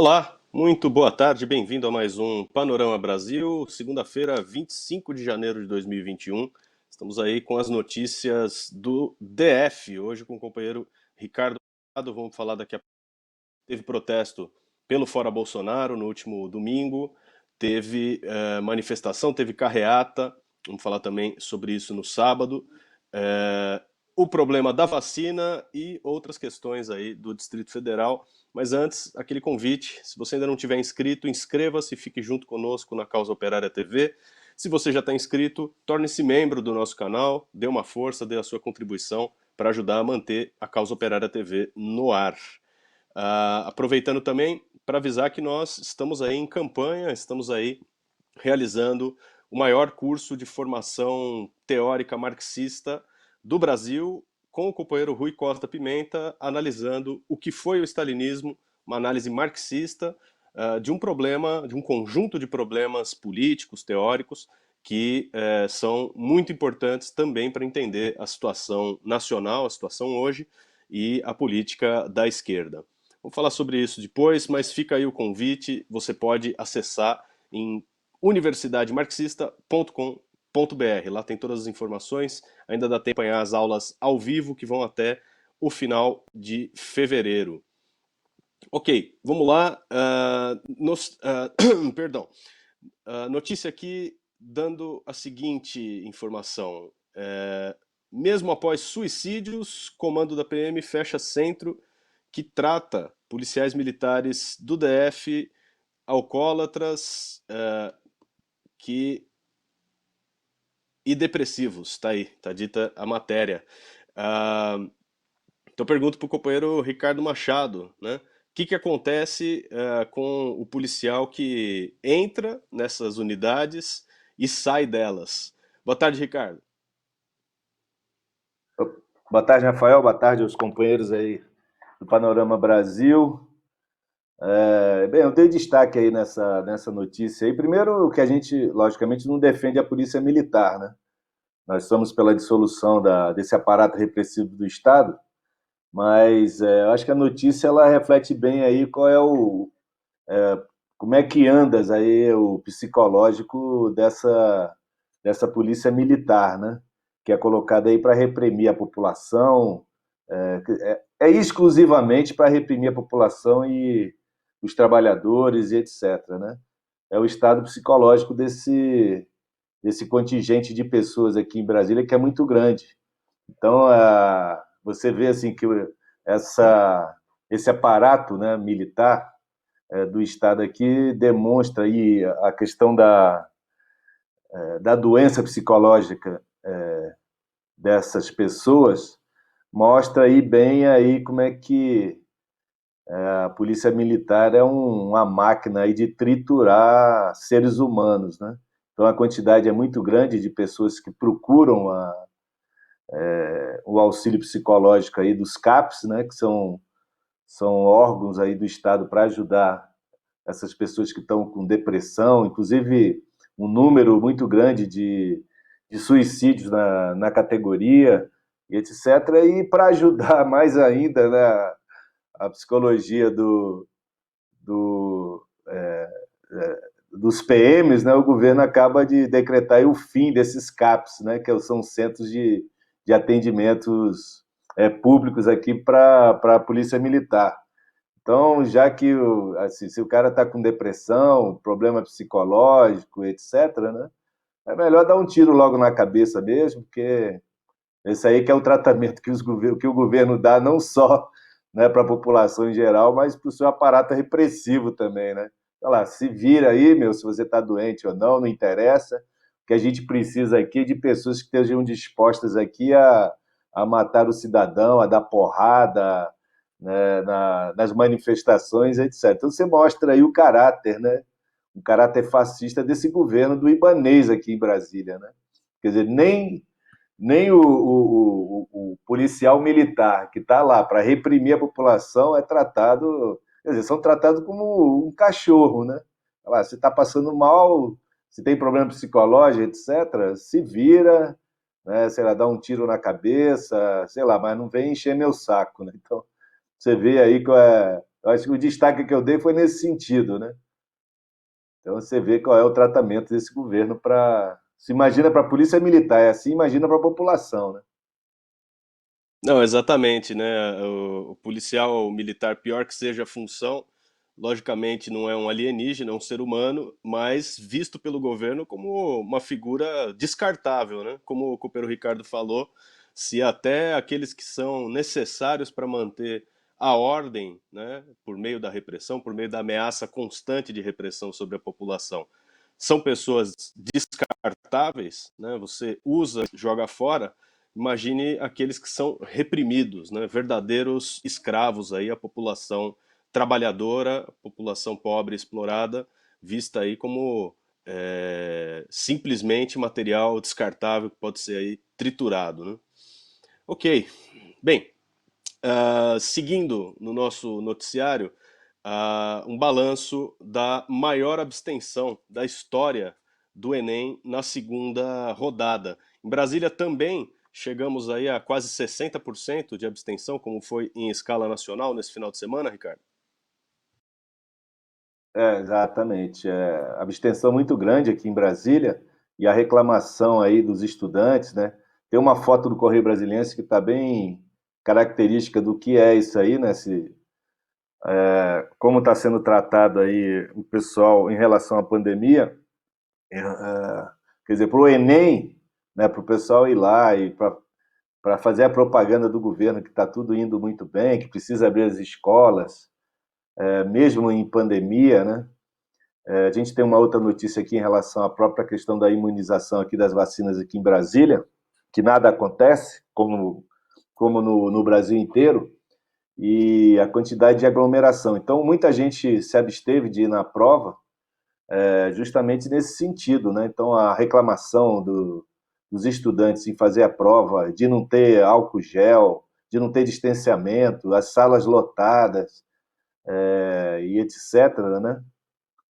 Olá, muito boa tarde, bem-vindo a mais um Panorama Brasil, segunda-feira, 25 de janeiro de 2021. Estamos aí com as notícias do DF, hoje com o companheiro Ricardo. Vamos falar daqui a pouco. Teve protesto pelo Fora Bolsonaro no último domingo, teve manifestação, teve carreata, vamos falar também sobre isso no sábado. O problema da vacina e outras questões aí do Distrito Federal. Mas antes, aquele convite, se você ainda não tiver inscrito, inscreva-se, fique junto conosco na Causa Operária TV. Se você já está inscrito, torne-se membro do nosso canal, dê uma força, dê a sua contribuição para ajudar a manter a Causa Operária TV no ar. Aproveitando também para avisar que nós estamos aí em campanha, estamos aí realizando o maior curso de formação teórica marxista do Brasil, com o companheiro Rui Costa Pimenta, analisando o que foi o stalinismo, uma análise marxista de um problema, de um conjunto de problemas políticos, teóricos, que são muito importantes também para entender a situação nacional, a situação hoje e a política da esquerda. Vamos falar sobre isso depois, mas fica aí o convite, você pode acessar em universidademarxista.com.br. Lá tem todas as informações, ainda dá tempo de acompanhar as aulas ao vivo que vão até o final de fevereiro. Ok, vamos lá. Perdão. Notícia aqui dando a seguinte informação. Mesmo após suicídios, comando da PM fecha centro que trata policiais militares do DF, alcoólatras e depressivos. Tá aí, tá dita a matéria. Então eu pergunto para o companheiro Ricardo Machado, né? O que acontece com o policial que entra nessas unidades e sai delas? Boa tarde, Ricardo. Boa tarde, Rafael. Boa tarde aos companheiros aí do Panorama Brasil. Bem, eu dei destaque aí nessa notícia aí. Primeiro, que a gente, logicamente, não defende a polícia militar, né? Nós somos pela dissolução desse aparato repressivo do Estado, mas eu acho que a notícia ela reflete bem aí como é que andas aí o psicológico dessa polícia militar, né? Que é colocada aí para reprimir a população, é exclusivamente para reprimir a população e os trabalhadores e etc. Né? É o estado psicológico desse contingente de pessoas aqui em Brasília que é muito grande. Então, você vê assim que esse aparato, né, militar do Estado aqui demonstra aí a questão da doença psicológica dessas pessoas, mostra aí bem aí como é que a polícia militar é uma máquina aí de triturar seres humanos, né? Então a quantidade é muito grande de pessoas que procuram o auxílio psicológico aí dos CAPs, né? Que são órgãos aí do Estado para ajudar essas pessoas que estão com depressão, inclusive um número muito grande de suicídios na categoria, etc. E para ajudar mais ainda, né, a psicologia dos PMs, né, o governo acaba de decretar o fim desses CAPs, né, que são centros de atendimentos públicos aqui para a Polícia Militar. Então, já que assim, se o cara está com depressão, problema psicológico, etc., né, é melhor dar um tiro logo na cabeça mesmo, porque esse aí que é o tratamento que o governo dá, não só, né, para a população em geral, mas para o seu aparato repressivo também, né? Olha lá, se vira aí, meu, se você está doente ou não, não interessa. O que a gente precisa aqui é de pessoas que estejam dispostas aqui a matar o cidadão, a dar porrada, né, nas manifestações, etc. Então você mostra aí o caráter, né? O caráter fascista desse governo do Ibanez aqui em Brasília, né? Quer dizer, nem o policial militar que está lá para reprimir a população é tratado, quer dizer, são tratados como um cachorro, né? Lá, se está passando mal, se tem problema psicológico, etc., se vira, né? Sei lá, dá um tiro na cabeça, sei lá, mas não vem encher meu saco, né? Então, você vê aí Eu acho que o destaque que eu dei foi nesse sentido, né? Então você vê qual é o tratamento desse governo para. Se imagina para a polícia militar, é assim, imagina para a população, né? Não, exatamente, né? O policial o militar, pior que seja a função, logicamente não é um alienígena, é um ser humano, mas visto pelo governo como uma figura descartável, né? Como o companheiro Ricardo falou, se até aqueles que são necessários para manter a ordem, né, por meio da repressão, por meio da ameaça constante de repressão sobre a população, são pessoas descartáveis, né? Você usa, joga fora. Imagine aqueles que são reprimidos, né? Verdadeiros escravos aí, a população trabalhadora, a população pobre, explorada, vista aí como simplesmente material descartável que pode ser aí triturado, né? Ok, bem, seguindo no nosso noticiário, um balanço da maior abstenção da história do Enem na segunda rodada. Em Brasília também chegamos aí a quase 60% de abstenção, como foi em escala nacional nesse final de semana, Ricardo? Exatamente. Abstenção muito grande aqui em Brasília e a reclamação aí dos estudantes, né? Tem uma foto do Correio Brasiliense que está bem característica do que é isso aí, né? Como está sendo tratado aí o pessoal em relação à pandemia. Quer dizer, para o Enem, né? Para o pessoal ir lá e para fazer a propaganda do governo que está tudo indo muito bem, que precisa abrir as escolas, mesmo em pandemia, né? A gente tem uma outra notícia aqui em relação à própria questão da imunização aqui das vacinas aqui em Brasília, que nada acontece, como no Brasil inteiro, e a quantidade de aglomeração. Então, muita gente se absteve de ir na prova justamente nesse sentido, né? Então, a reclamação dos estudantes em fazer a prova, de não ter álcool gel, de não ter distanciamento, as salas lotadas, e etc., né?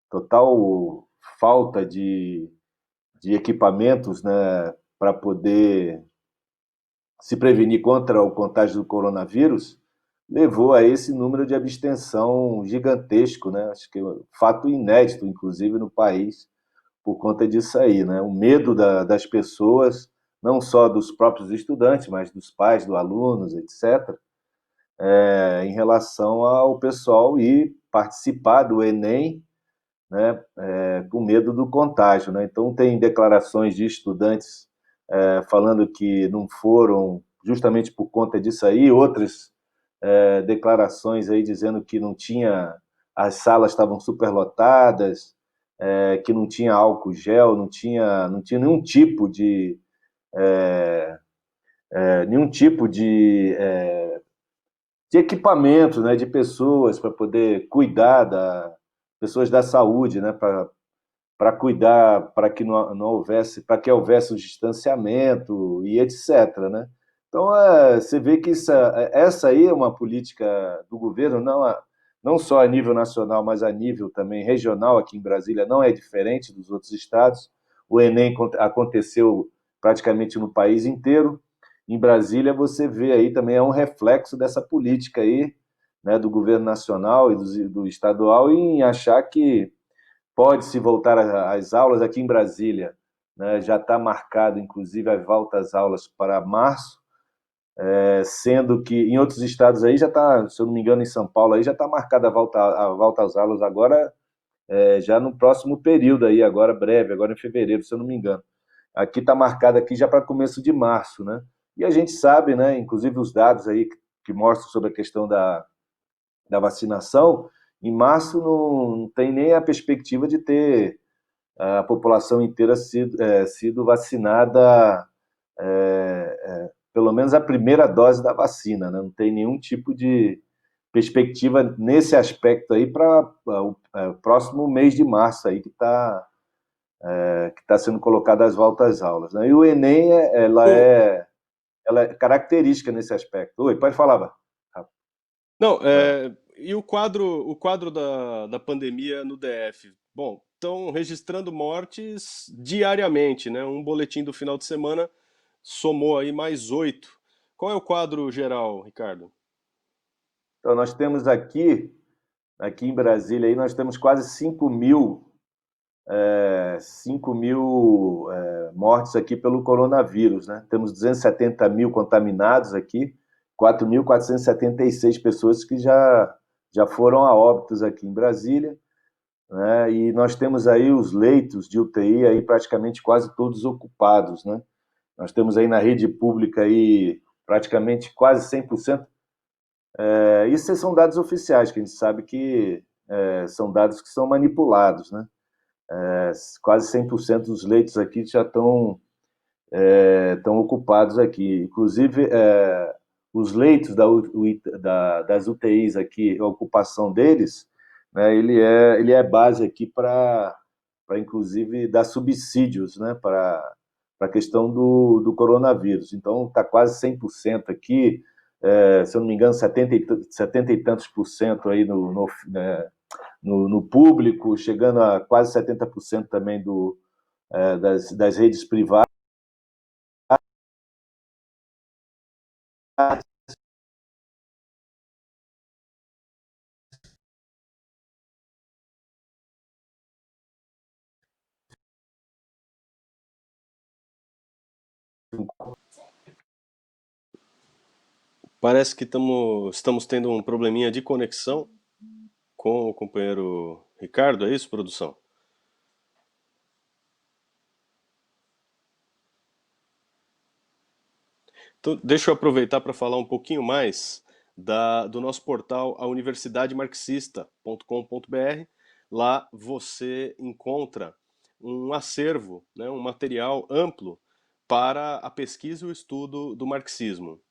Total falta de equipamentos, né, para poder se prevenir contra o contágio do coronavírus, levou a esse número de abstenção gigantesco, né? Acho que é um fato inédito, inclusive, no país, por conta disso aí, né? O medo das pessoas, não só dos próprios estudantes, mas dos pais, dos alunos, etc., em relação ao pessoal ir participar do Enem, né, com medo do contágio, né? Então tem declarações de estudantes falando que não foram justamente por conta disso aí, outras declarações aí dizendo que não tinha, as salas estavam superlotadas, que não tinha álcool gel, não tinha nenhum tipo de equipamento, né, de pessoas para poder cuidar pessoas da saúde, né, para cuidar, para que não houvesse, para que houvesse um distanciamento e etc., né? Então, você vê que essa aí é uma política do governo, não só a nível nacional, mas a nível também regional, aqui em Brasília, não é diferente dos outros estados. O Enem aconteceu praticamente no país inteiro. Em Brasília, você vê aí também é um reflexo dessa política aí, né, do governo nacional e do estadual, em achar que pode-se voltar às aulas aqui em Brasília, né? Já está marcado, inclusive, a volta às aulas para março, sendo que em outros estados aí já está, se eu não me engano, em São Paulo aí já está marcada a volta às aulas agora, já no próximo período aí, agora breve, agora em fevereiro, se eu não me engano. Aqui está marcado aqui já para começo de março, né? E a gente sabe, né, inclusive os dados aí que mostram sobre a questão da vacinação, em março não tem nem a perspectiva de ter a população inteira sido vacinada, pelo menos a primeira dose da vacina, né? Não tem nenhum tipo de perspectiva nesse aspecto aí para o próximo mês de março aí que tá sendo colocado as voltas às aulas, né? E o Enem O, ela é característica nesse aspecto. Oi, pode falar, Rafa. não, e o quadro da pandemia no DF? Bom, estão registrando mortes diariamente, né? Um boletim do final de semana somou aí mais 8. Qual é o quadro geral, Ricardo? Então, nós temos aqui. aqui em Brasília aí nós temos quase 5 mil mortes aqui pelo coronavírus, né? Temos 270 mil contaminados aqui, 4.476 pessoas que já foram a óbitos aqui em Brasília, né? E nós temos aí os leitos de UTI aí praticamente quase todos ocupados, né? Nós temos aí na rede pública aí praticamente quase 100%. Isso são dados oficiais, que a gente sabe que são dados que são manipulados, né? Quase 100% dos leitos aqui já estão ocupados aqui. Inclusive, os leitos das UTIs aqui, a ocupação deles, né, ele é base aqui para, inclusive, dar subsídios, né, para a questão do coronavírus. Então, está quase 100% aqui, se eu não me engano, 70 e tantos por cento aí no público, chegando a quase 70% também das redes privadas. Parece que estamos tendo um probleminha de conexão com o companheiro Ricardo, é isso, produção? Então, deixa eu aproveitar para falar um pouquinho mais do nosso portal, a universidademarxista.com.br. Lá você encontra um acervo, né, um material amplo para a pesquisa e o estudo do marxismo.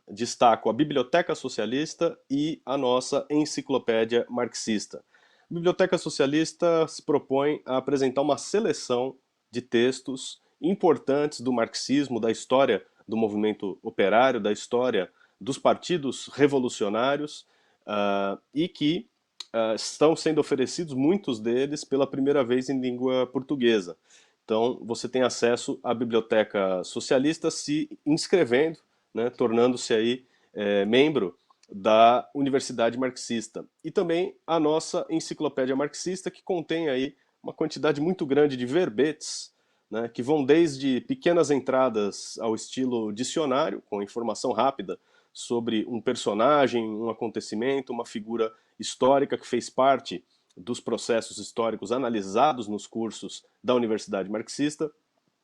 Destaco a Biblioteca Socialista e a nossa Enciclopédia Marxista. A Biblioteca Socialista se propõe a apresentar uma seleção de textos importantes do marxismo, da história do movimento operário, da história dos partidos revolucionários, e que estão sendo oferecidos, muitos deles, pela primeira vez em língua portuguesa. Então, você tem acesso à Biblioteca Socialista se inscrevendo, né, tornando-se aí membro da Universidade Marxista. E também a nossa Enciclopédia Marxista, que contém aí uma quantidade muito grande de verbetes, né, que vão desde pequenas entradas ao estilo dicionário, com informação rápida sobre um personagem, um acontecimento, uma figura histórica que fez parte dos processos históricos analisados nos cursos da Universidade Marxista,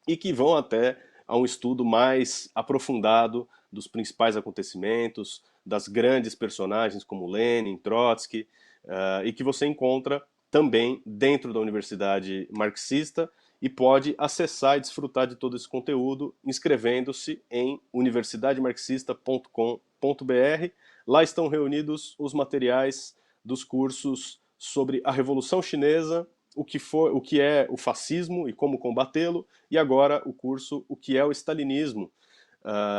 e que vão até a um estudo mais aprofundado dos principais acontecimentos, das grandes personagens como Lenin, Trotsky, e que você encontra também dentro da Universidade Marxista e pode acessar e desfrutar de todo esse conteúdo inscrevendo-se em universidademarxista.com.br. Lá estão reunidos os materiais dos cursos sobre a Revolução Chinesa, o que é o fascismo e como combatê-lo, e agora o curso O que é o Stalinismo,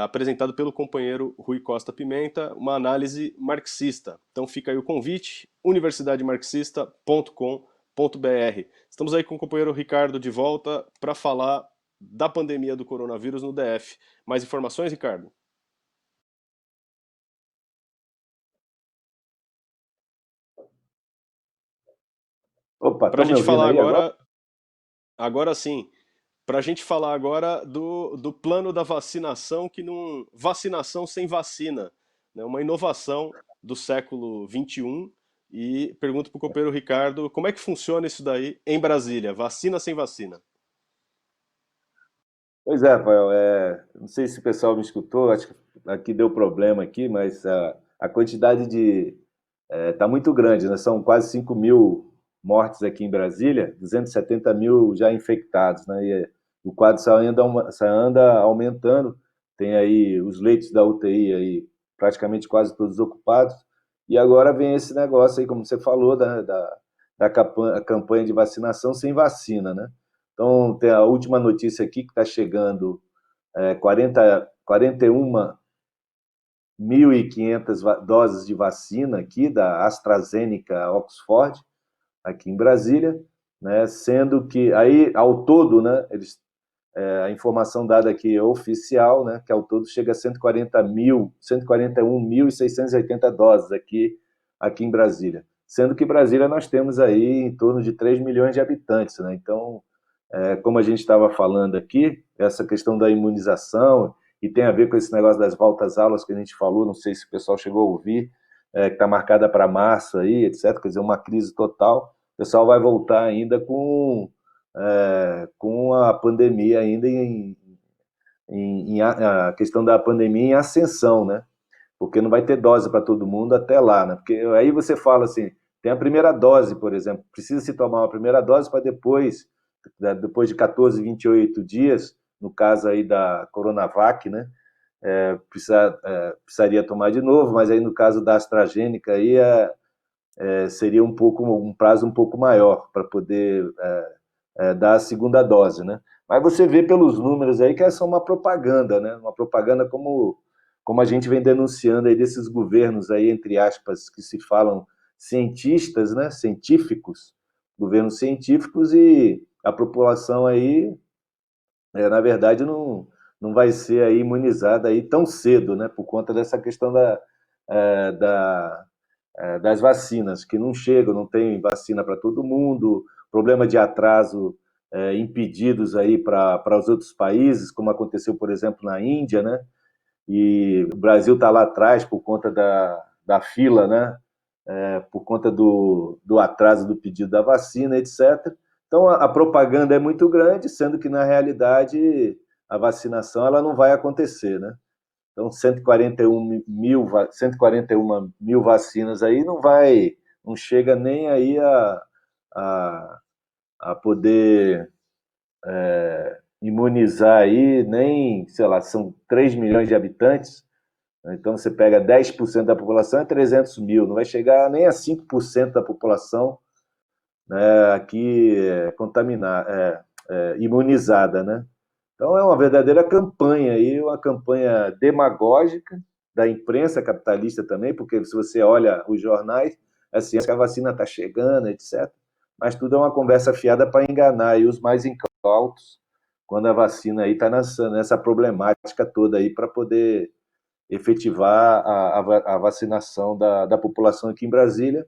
apresentado pelo companheiro Rui Costa Pimenta, uma análise marxista. Então fica aí o convite, universidademarxista.com.br. Estamos aí com o companheiro Ricardo de volta para falar da pandemia do coronavírus no DF. Mais informações, Ricardo? Opa, Para a estão me gente ouvindo falar aí agora? agora sim, para a gente falar agora do plano da vacinação, que não. Vacinação sem vacina, né? Uma inovação do século XXI. E pergunto para o companheiro Ricardo como é que funciona isso daí em Brasília, vacina sem vacina. Pois é, Rafael, não sei se o pessoal me escutou, acho que aqui deu problema aqui, mas a quantidade está muito grande, né? São quase 5 mil mortes aqui em Brasília, 270 mil já infectados, né? E o quadro só anda aumentando, tem aí os leitos da UTI aí praticamente quase todos ocupados, e agora vem esse negócio aí, como você falou, da campanha de vacinação sem vacina, né? Então, tem a última notícia aqui que está chegando 41.500 doses de vacina aqui da AstraZeneca Oxford, aqui em Brasília, né, sendo que aí, ao todo, né, a informação dada aqui é oficial, né, que ao todo chega a 141.680 doses aqui em Brasília. sendo que Brasília nós temos aí em torno de 3 milhões de habitantes, né? Então, como a gente estava falando aqui, essa questão da imunização, e tem a ver com esse negócio das voltas aulas que a gente falou, não sei se o pessoal chegou a ouvir, que está marcada para março aí, etc., quer dizer, uma crise total, o pessoal vai voltar ainda com a pandemia ainda a questão da pandemia em ascensão, né? Porque não vai ter dose para todo mundo até lá, né? Porque aí você fala assim, tem a primeira dose, por exemplo, precisa se tomar uma primeira dose para depois de 14, 28 dias, no caso aí da Coronavac, né? Precisaria tomar de novo, mas aí no caso da AstraZeneca aí seria um prazo um pouco maior para poder dar a segunda dose, né? Mas você vê pelos números aí que essa é uma propaganda, né? Uma propaganda como a gente vem denunciando aí desses governos aí, entre aspas, que se falam cientistas, né? Científicos, governos científicos, e a população aí, na verdade, não vai ser aí imunizada aí tão cedo, né? Por conta dessa questão das vacinas, que não chegam, não tem vacina para todo mundo, problema de atraso em pedidos aí para os outros países, como aconteceu, por exemplo, na Índia, né? E o Brasil está lá atrás por conta da fila, né? Por conta do atraso do pedido da vacina, etc. Então, a propaganda é muito grande, sendo que, na realidade, a vacinação ela não vai acontecer, né? Então, 141 mil vacinas aí não chega nem aí a, a poder imunizar aí, nem, sei lá, são 3 milhões de habitantes, então você pega 10% da população, é 300 mil, não vai chegar nem a 5% da população, né, aqui imunizada, né? Então é uma verdadeira campanha aí, uma campanha demagógica da imprensa capitalista também, porque se você olha os jornais, assim, a vacina está chegando, etc. Mas tudo é uma conversa fiada para enganar aí os mais incautos, quando a vacina aí está nessa problemática toda aí para poder efetivar a vacinação da população aqui em Brasília,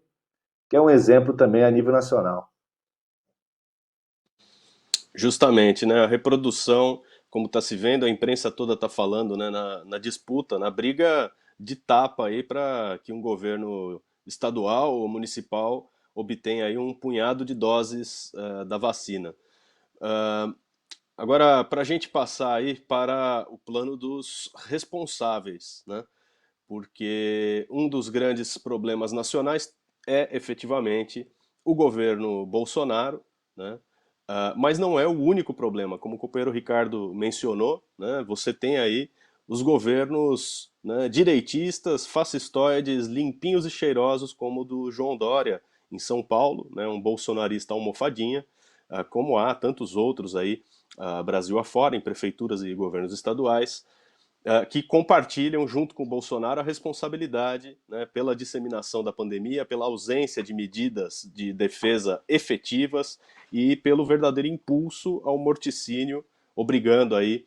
que é um exemplo também a nível nacional. Justamente, né? A reprodução, como está se vendo, a imprensa toda está falando, né, na disputa, na briga de tapa aí para que um governo estadual ou municipal obtenha aí um punhado de doses da vacina. Ah, agora, para a gente passar aí para o plano dos responsáveis, né? Porque um dos grandes problemas nacionais é efetivamente o governo Bolsonaro, né? Mas não é o único problema, como o companheiro Ricardo mencionou, né? Você tem aí os governos, né, direitistas, fascistoides, limpinhos e cheirosos, como o do João Dória em São Paulo, né, um bolsonarista almofadinha, como há tantos outros aí, Brasil afora, em prefeituras e governos estaduais, que compartilham, junto com o Bolsonaro, a responsabilidade, né, pela disseminação da pandemia, pela ausência de medidas de defesa efetivas e pelo verdadeiro impulso ao morticínio, obrigando aí,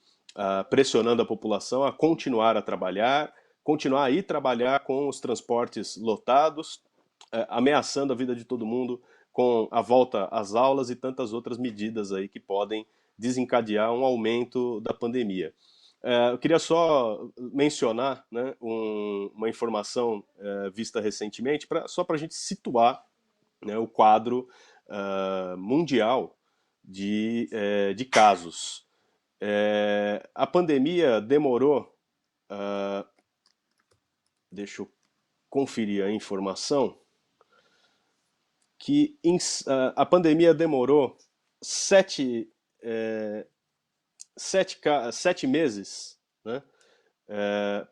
pressionando a população a continuar a trabalhar, continuar a ir trabalhar com os transportes lotados, ameaçando a vida de todo mundo com a volta às aulas e tantas outras medidas aí que podem desencadear um aumento da pandemia. Eu queria só mencionar, né, uma informação vista recentemente, só para a gente situar, né, o quadro mundial de casos. A pandemia demorou, deixa eu conferir a informação, que a pandemia demorou 7 meses, né,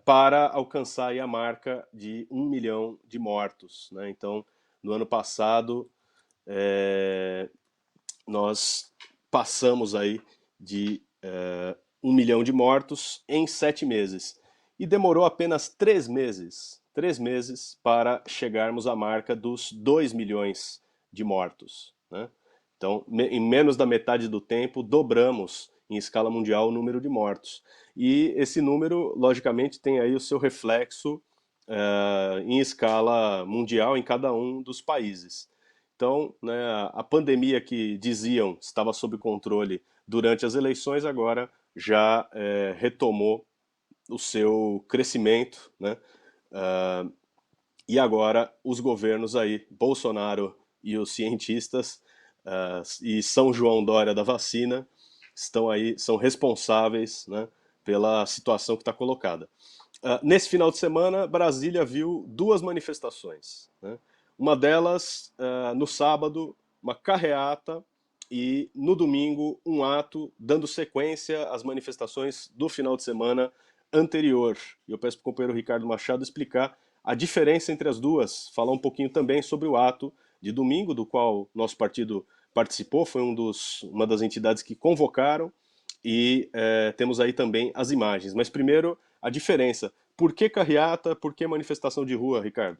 para alcançar aí a marca de 1 milhão de mortos, né? Então, no ano passado, nós passamos aí de 1 milhão de mortos em 7 meses. E demorou apenas 3 meses para chegarmos à marca dos 2 milhões de mortos, né? Então, em menos da metade do tempo, dobramos em escala mundial o número de mortos. E esse número, logicamente, tem aí o seu reflexo em escala mundial em cada um dos países. Então, né, a pandemia que diziam estava sob controle durante as eleições agora já retomou o seu crescimento, né? E agora os governos aí, Bolsonaro e os cientistas e São João Dória da vacina estão aí, são responsáveis, né, pela situação que está colocada. Nesse final de semana, Brasília viu duas manifestações, né? Uma delas, no sábado, uma carreata, e no domingo, um ato dando sequência às manifestações do final de semana anterior. E eu peço para o companheiro Ricardo Machado explicar a diferença entre as duas, falar um pouquinho também sobre o ato de domingo, do qual nosso partido participou, foi uma das entidades que convocaram, e temos aí também as imagens. Mas primeiro, a diferença. Por que carreata, por que manifestação de rua, Ricardo?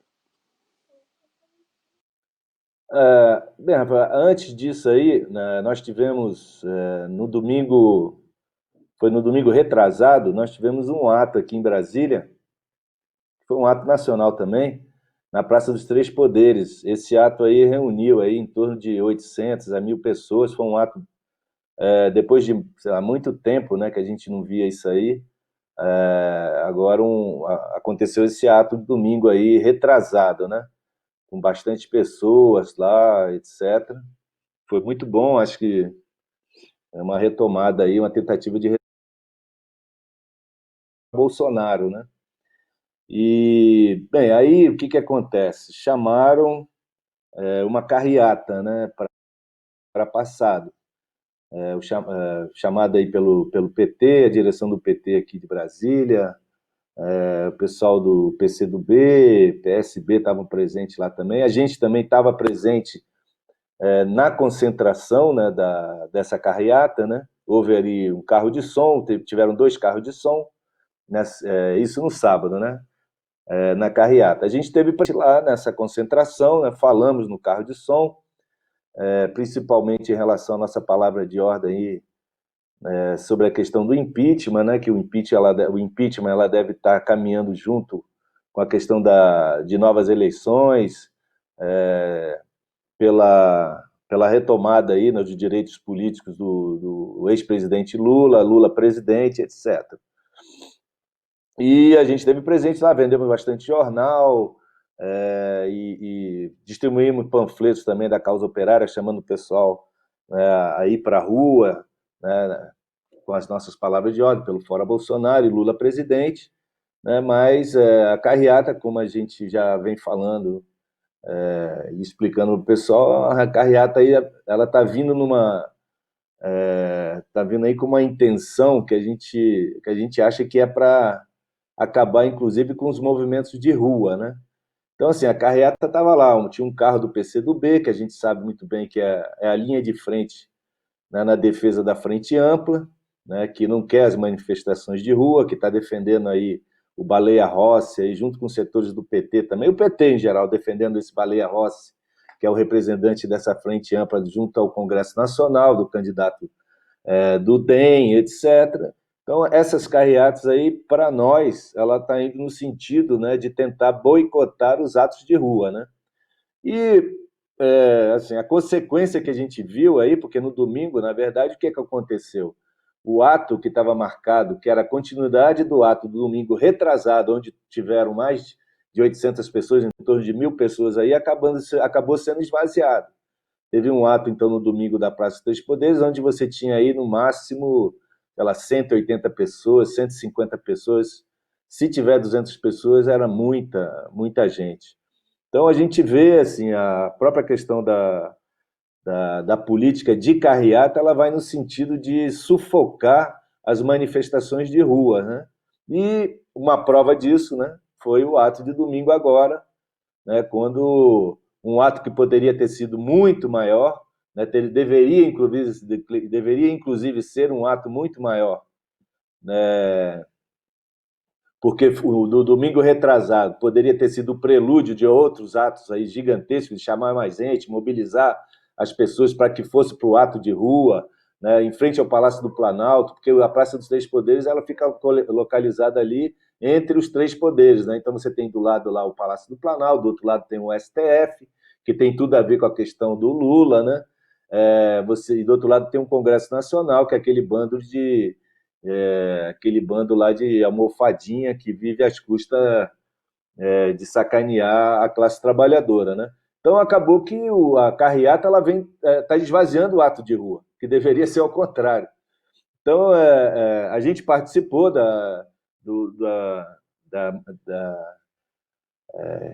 Bem, Rafa, antes disso aí, né, nós tivemos no domingo, foi no domingo retrasado, nós tivemos um ato aqui em Brasília, que foi um ato nacional também, na Praça dos Três Poderes. Esse ato aí reuniu aí em torno de 800 a 1.000 pessoas, foi um ato, depois de, sei lá, muito tempo, né, que a gente não via isso aí. Agora aconteceu esse ato de domingo aí retrasado, né, com bastante pessoas lá, etc. Foi muito bom, acho que é uma retomada aí, uma tentativa de Bolsonaro, né? E, bem, aí o que que acontece? Chamaram uma carreata, né, para passado. Chamada aí pelo PT, a direção do PT aqui de Brasília, o pessoal do PCdoB, PSB estavam presentes lá também. A gente também estava presente na concentração, né, dessa carreata, né? Houve ali um carro de som, tiveram dois carros de som, isso no sábado, né? Na carreata. A gente esteve lá nessa concentração, né? Falamos no carro de som, principalmente em relação à nossa palavra de ordem aí, sobre a questão do impeachment, né? Que o impeachment ela deve estar caminhando junto com a questão de novas eleições, pela retomada aí, né, dos direitos políticos do ex-presidente Lula, Lula presidente, etc. E a gente esteve presente lá, vendemos bastante jornal, e distribuímos panfletos também da causa operária, chamando o pessoal, né, a ir para a rua, né, com as nossas palavras de ordem, pelo Fora Bolsonaro e Lula presidente, né, mas a carreata, como a gente já vem falando e explicando para o pessoal, a carreata aí, ela está vindo tá vindo aí com uma intenção que a gente acha que é para acabar, inclusive, com os movimentos de rua, né? Então, assim, a carreata estava lá, tinha um carro do PCdoB, que a gente sabe muito bem que é a linha de frente, né, na defesa da frente ampla, né, que não quer as manifestações de rua, que está defendendo aí o Baleia Rossi, aí, junto com setores do PT também, o PT em geral, defendendo esse Baleia Rossi, que é o representante dessa frente ampla junto ao Congresso Nacional, do candidato do DEM, etc. Então, essas carreatas aí, para nós, ela está indo no sentido, né, de tentar boicotar os atos de rua, né? E assim, a consequência que a gente viu aí, porque no domingo, na verdade, o que que aconteceu? O ato que estava marcado, que era a continuidade do ato do domingo retrasado, onde tiveram mais de 800 pessoas, em torno de 1.000 pessoas aí, acabou sendo esvaziado. Teve um ato, então, no domingo da Praça dos Três Poderes, onde você tinha aí, no máximo, sei lá, 180 pessoas, 150 pessoas. Se tiver 200 pessoas, era muita, muita gente. Então, a gente vê, assim, a própria questão da política de carreata, ela vai no sentido de sufocar as manifestações de rua, né? E uma prova disso, né, foi o ato de domingo agora, né, quando um ato que poderia ter sido muito maior, né, deveria inclusive ser um ato muito maior, né, porque o do domingo retrasado poderia ter sido o prelúdio de outros atos aí gigantescos, de chamar mais gente, mobilizar as pessoas para que fosse para o ato de rua, né, em frente ao Palácio do Planalto, porque a Praça dos Três Poderes ela fica localizada ali entre os três poderes, né? Então você tem do lado lá o Palácio do Planalto, do outro lado tem o STF, que tem tudo a ver com a questão do Lula, né? E do outro lado tem um Congresso Nacional, que é aquele bando lá de almofadinha que vive às custas de sacanear a classe trabalhadora, né? Então acabou que a carreata ela vem está esvaziando o ato de rua, que deveria ser ao contrário. Então a gente participou do, da, da, da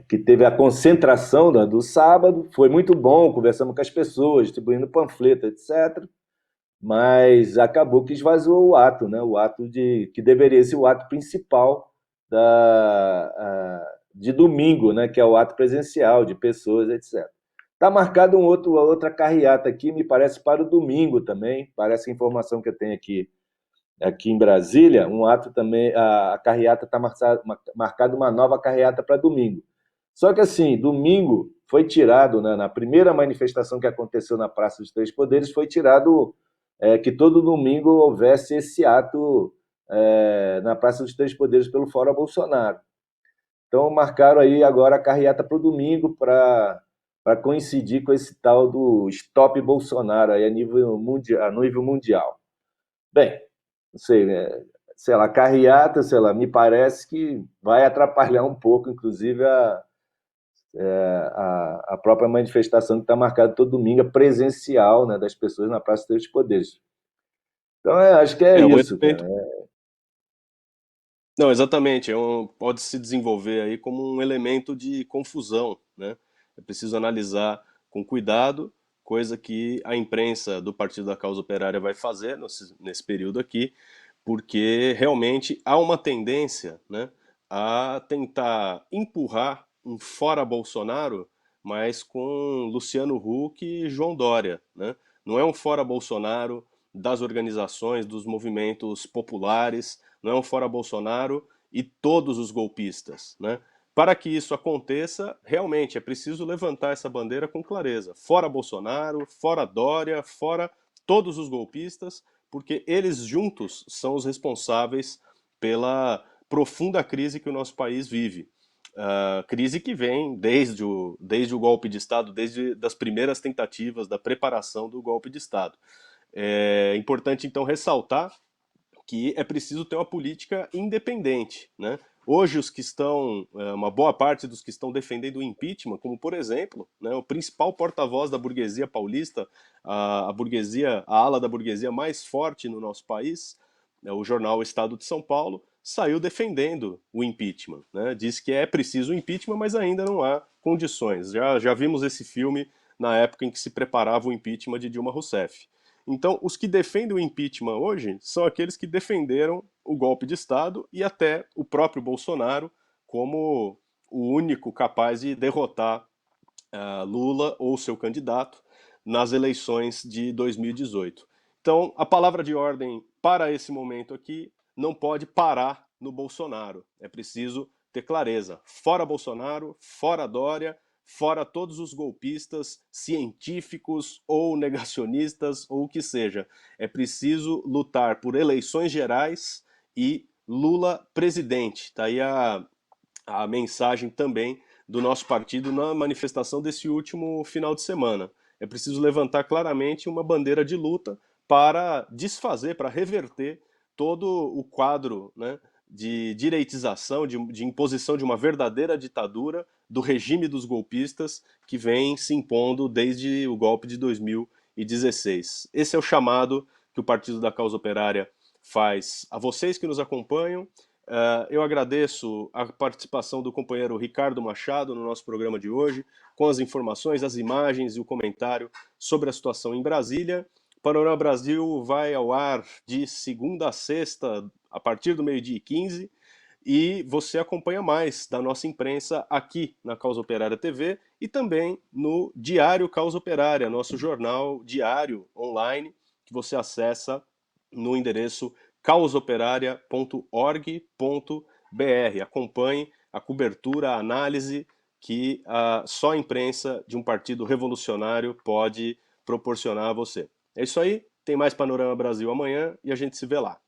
que teve a concentração do sábado, foi muito bom, conversamos com as pessoas, distribuindo panfleto, etc. Mas acabou que esvaziou o ato, né? O ato que deveria ser o ato principal de domingo, né? Que é o ato presencial de pessoas, etc. Está marcado outra carreata aqui, me parece para o domingo também. Parece a informação que eu tenho aqui em Brasília, um ato também, a carreata está marcada uma nova carreata para domingo. Só que assim, domingo foi tirado, né, na primeira manifestação que aconteceu na Praça dos Três Poderes, foi tirado que todo domingo houvesse esse ato na Praça dos Três Poderes pelo Fora Bolsonaro. Então marcaram aí agora a carreata para o domingo para coincidir com esse tal do Stop Bolsonaro aí a nível mundial. Bem, não sei, né? Sei lá, carreata, sei lá, me parece que vai atrapalhar um pouco, inclusive, a própria manifestação que está marcada todo domingo, presencial, né, das pessoas na Praça dos Poderes. Então, acho que é É um isso, elemento. cara. Não, exatamente. Pode se desenvolver aí como um elemento de confusão, né? É preciso analisar com cuidado, coisa que a imprensa do Partido da Causa Operária vai fazer nesse período aqui, porque realmente há uma tendência, né, a tentar empurrar um fora Bolsonaro, mas com Luciano Huck e João Dória, né? Não é um fora Bolsonaro das organizações, dos movimentos populares, não é um fora Bolsonaro e todos os golpistas, né? Para que isso aconteça, realmente é preciso levantar essa bandeira com clareza. Fora Bolsonaro, fora Dória, fora todos os golpistas, porque eles juntos são os responsáveis pela profunda crise que o nosso país vive. Crise que vem desde o golpe de Estado, desde das primeiras tentativas da preparação do golpe de Estado. É importante, então, ressaltar que é preciso ter uma política independente, né? Hoje os que estão, uma boa parte dos que estão defendendo o impeachment, como por exemplo, né, o principal porta-voz da burguesia paulista, a burguesia, a ala da burguesia mais forte no nosso país, né, o jornal Estado de São Paulo, saiu defendendo o impeachment, né? Diz que é preciso o impeachment, mas ainda não há condições. Já vimos esse filme na época em que se preparava o impeachment de Dilma Rousseff. Então, os que defendem o impeachment hoje são aqueles que defenderam o golpe de Estado e até o próprio Bolsonaro como o único capaz de derrotar Lula ou seu candidato nas eleições de 2018. Então, a palavra de ordem para esse momento aqui não pode parar no Bolsonaro. É preciso ter clareza. Fora Bolsonaro, fora Dória, fora todos os golpistas, científicos ou negacionistas ou o que seja. É preciso lutar por eleições gerais e Lula presidente. Está aí a mensagem também do nosso partido na manifestação desse último final de semana. É preciso levantar claramente uma bandeira de luta para desfazer, para reverter todo o quadro, né, de direitização, de imposição de uma verdadeira ditadura do regime dos golpistas que vem se impondo desde o golpe de 2016. Esse é o chamado que o Partido da Causa Operária faz a vocês que nos acompanham. Eu agradeço a participação do companheiro Ricardo Machado no nosso programa de hoje, com as informações, as imagens e o comentário sobre a situação em Brasília. Panorama Brasil vai ao ar de segunda a sexta, a partir do meio-dia e 15, e você acompanha mais da nossa imprensa aqui na Causa Operária TV e também no Diário Causa Operária, nosso jornal diário online, que você acessa no endereço causaoperaria.org.br. Acompanhe a cobertura, a análise que só a imprensa de um partido revolucionário pode proporcionar a você. É isso aí, tem mais Panorama Brasil amanhã e a gente se vê lá.